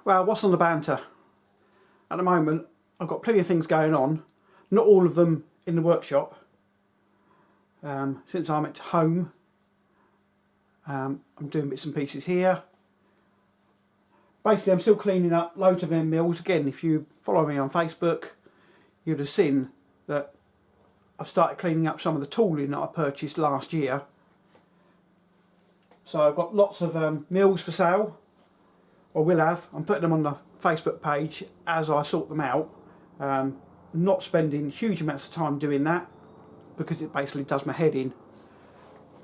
Well, what's on the banter? At the moment, I've got plenty of things going on. Not all of them in the workshop. Since I'm at home, I'm doing bits and pieces here. Basically, I'm still cleaning up loads of them mills. Again, if you follow me on Facebook, you'd have seen that I've started cleaning up some of the tooling that I purchased last year. So I've got lots of mills for sale, or will have. I'm putting them on the Facebook page as I sort them out. Not spending huge amounts of time doing that because it basically does my head in.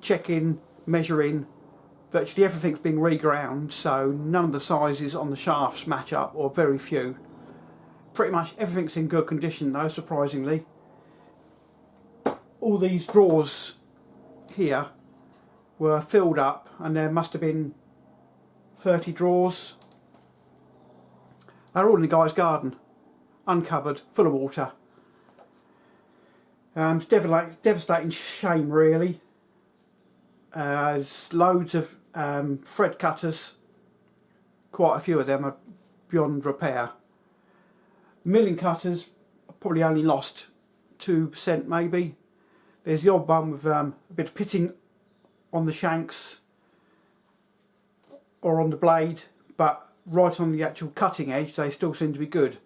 Checking, measuring, virtually everything's been reground, so none of the sizes on the shafts match up, or very few. Pretty much everything's in good condition though, surprisingly. All these drawers here were filled up, and there must have been 30 drawers. They're all in the guy's garden, uncovered, full of water. It's devastating shame, really. There's loads of thread cutters. Quite a few of them are beyond repair. Milling cutters, probably only lost 2% maybe. There's the odd one with a bit of pitting on the shanks or on the blade, but right on the actual cutting edge they still seem to be good.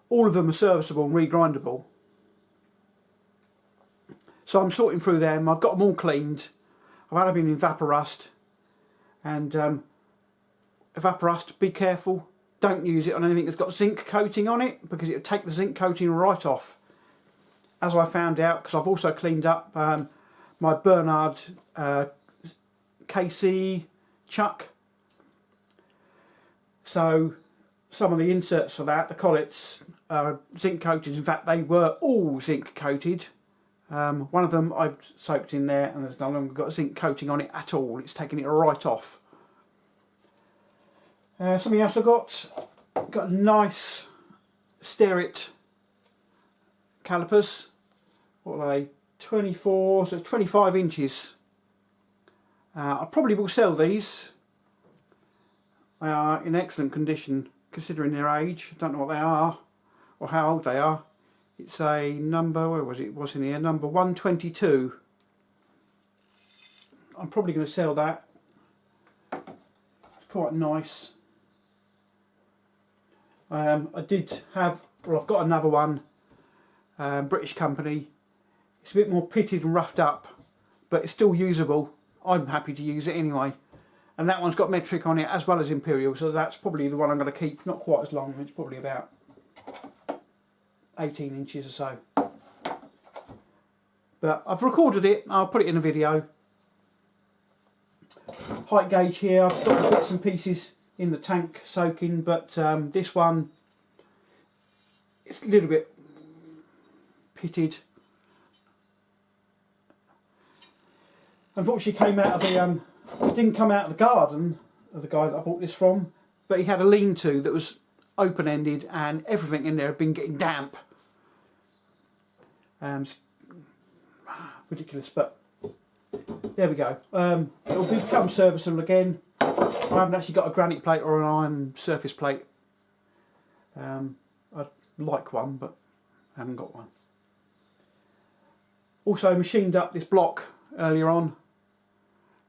All of them are serviceable and regrindable. So I'm sorting through them. I've got them all cleaned. I've had them in Evapo-rust, and Evapo-rust, be careful, don't use it on anything that's got zinc coating on it, because it'll take the zinc coating right off. As I found out, because I've also cleaned up my Bernard KC chuck. So some of the inserts for that, the collets, are zinc coated. In fact, they were all zinc coated. One of them I've soaked in there, and there's no longer got a zinc coating on it at all. It's taken it right off. Something else I've got nice Sterit calipers. What are they? 24, so 25 inches. I probably will sell these. They are in excellent condition considering their age. I don't know what they are or how old they are. It's a number, where was it? It was in here, number 122. I'm probably going to sell that. It's quite nice. I did have, well, I've got another one, British company. It's a bit more pitted and roughed up, but it's still usable. I'm happy to use it anyway. And that one's got metric on it as well as imperial, so that's probably the one I'm going to keep. Not quite as long, it's probably about 18 inches or so. But I've recorded it, I'll put it in a video. Height gauge here, I've got bits and pieces in the tank soaking, but this one, it's a little bit pitted. Unfortunately came out of the, it didn't come out of the garden of the guy that I bought this from, but he had a lean-to that was open-ended and everything in there had been getting damp. Ridiculous, but there we go. It'll become serviceable again. I haven't actually got a granite plate or an iron surface plate. I'd like one, but I haven't got one. Also machined up this block earlier on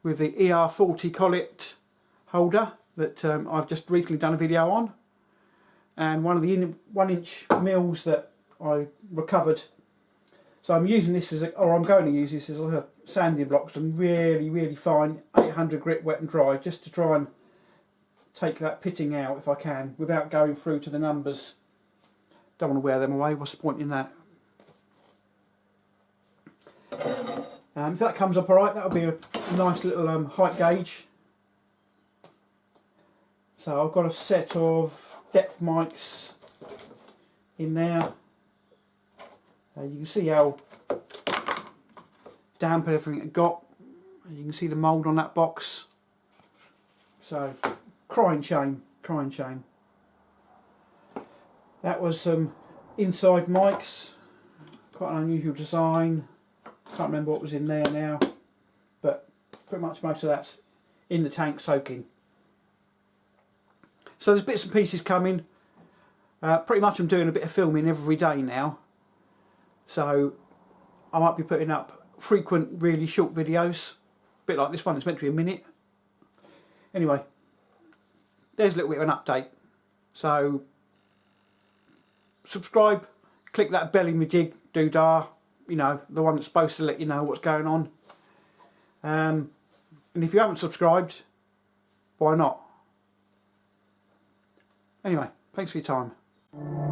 with the ER40 collet holder that I've just recently done a video on, and one of the 1-inch mills that I recovered. So I'm using this as I'm going to use this as a sanding block, some really fine 800 grit wet and dry, just to try and take that pitting out if I can without going through to the numbers. Don't want to wear them away, what's the point in that? If that comes up alright, that'll be a nice little height gauge. So I've got a set of depth mics in there. You can see how damp everything it got. You can see the mould on that box. So, crying shame, crying shame. That was some inside mics, quite an unusual design. Can't remember what was in there now, but pretty much most of that's in the tank soaking. So there's bits and pieces coming. Pretty much I'm doing a bit of filming every day now. So I might be putting up frequent, really short videos. A bit like this one, it's meant to be a minute. Anyway, there's a little bit of an update. So subscribe, click that bell in my jig doodah, you know, the one that's supposed to let you know what's going on. And if you haven't subscribed, why not? Anyway, thanks for your time.